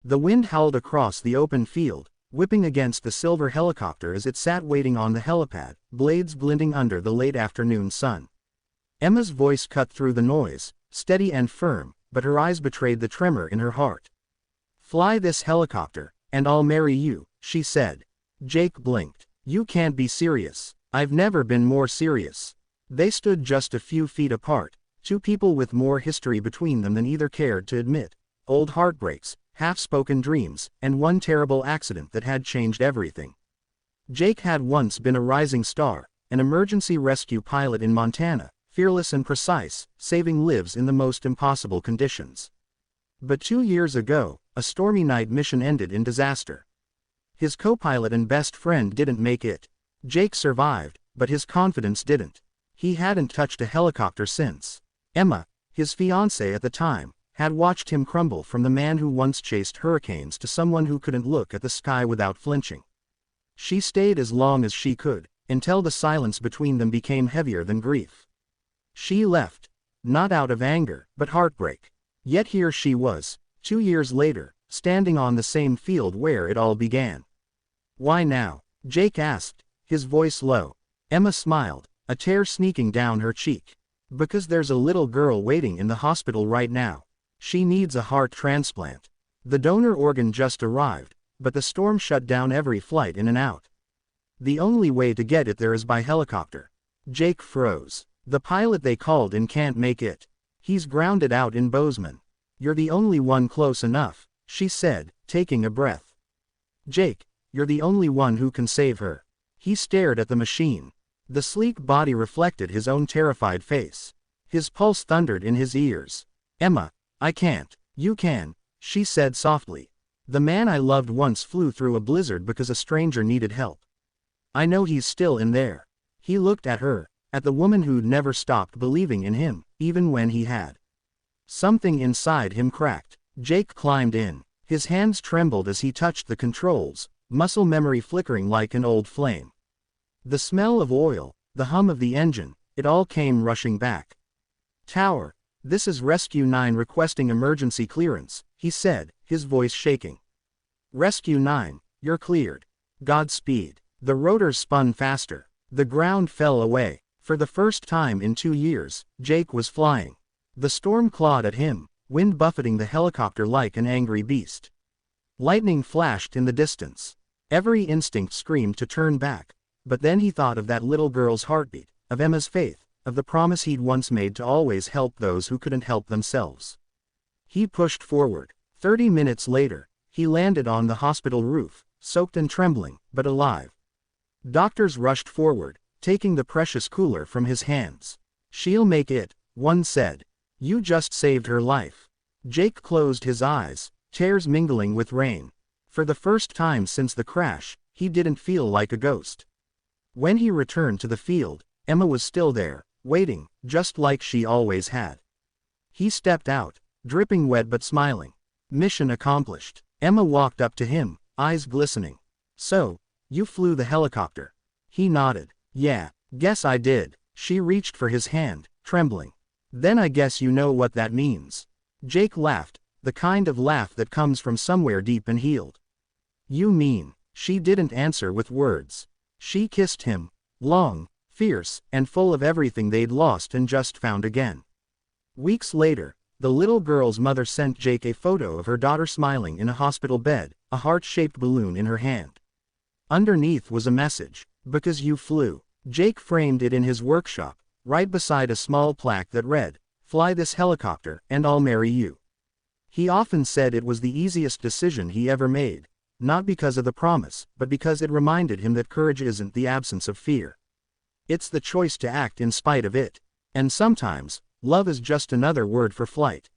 The wind howled across the open field, whipping against the silver helicopter as it sat waiting on the helipad, blades glinting under the late afternoon sun. Emma's voice cut through the noise, steady and firm, but her eyes betrayed the tremor in her heart. "Fly this helicopter, and I'll marry you," she said. Jake blinked. "You can't be serious." "I've never been more serious." They stood just a few feet apart, two people with more history between them than either cared to admit. Old heartbreaks, half-spoken dreams, and one terrible accident that had changed everything. Jake had once been a rising star, an emergency rescue pilot in Montana, fearless and precise, saving lives in the most impossible conditions. But 2 years ago, a stormy night mission ended in disaster. His co-pilot and best friend didn't make it. Jake survived, but his confidence didn't. He hadn't touched a helicopter since. Emma, his fiancée at the time, had watched him crumble from the man who once chased hurricanes to someone who couldn't look at the sky without flinching. She stayed as long as she could, until the silence between them became heavier than grief. She left, not out of anger, but heartbreak. Yet here she was, 2 years later, standing on the same field where it all began. "Why now?" Jake asked, his voice low. Emma smiled, a tear sneaking down her cheek. "Because there's a little girl waiting in the hospital right now. She needs a heart transplant. The donor organ just arrived, but the storm shut down every flight in and out. The only way to get it there is by helicopter." Jake froze. "The pilot they called in can't make it. He's grounded out in Bozeman." "You're the only one close enough," she said, taking a breath. "Jake, you're the only one who can save her." He stared at the machine. The sleek body reflected his own terrified face. His pulse thundered in his ears. "Emma, I can't." "You can," she said softly. "The man I loved once flew through a blizzard because a stranger needed help. I know he's still in there." He looked at her, at the woman who'd never stopped believing in him, even when he had. Something inside him cracked. Jake climbed in. His hands trembled as he touched the controls, muscle memory flickering like an old flame. The smell of oil, the hum of the engine, it all came rushing back. "Tower, this is Rescue 9 requesting emergency clearance," he said, his voice shaking. "Rescue 9, you're cleared. Godspeed." The rotors spun faster. The ground fell away. For the first time in 2 years, Jake was flying. The storm clawed at him, wind buffeting the helicopter like an angry beast. Lightning flashed in the distance. Every instinct screamed to turn back, but then he thought of that little girl's heartbeat, of Emma's faith, of the promise he'd once made to always help those who couldn't help themselves. He pushed forward. 30 minutes later, he landed on the hospital roof, soaked and trembling, but alive. Doctors rushed forward, taking the precious cooler from his hands. "She'll make it," one said. "You just saved her life." Jake closed his eyes, tears mingling with rain. For the first time since the crash, he didn't feel like a ghost. When he returned to the field, Emma was still there, waiting, just like she always had. He stepped out, dripping wet but smiling. Mission accomplished. Emma walked up to him, eyes glistening. "So, you flew the helicopter?" He nodded. "Yeah, guess I did." She reached for his hand, trembling. "Then I guess you know what that means." Jake laughed, the kind of laugh that comes from somewhere deep and healed. "You mean..." She didn't answer with words. She kissed him, long, fierce, and full of everything they'd lost and just found again. Weeks later, the little girl's mother sent Jake a photo of her daughter smiling in a hospital bed, a heart-shaped balloon in her hand. Underneath was a message, "Because you flew." Jake framed it in his workshop, right beside a small plaque that read, "Fly this helicopter, and I'll marry you." He often said it was the easiest decision he ever made, not because of the promise, but because it reminded him that courage isn't the absence of fear. It's the choice to act in spite of it. And sometimes, love is just another word for flight.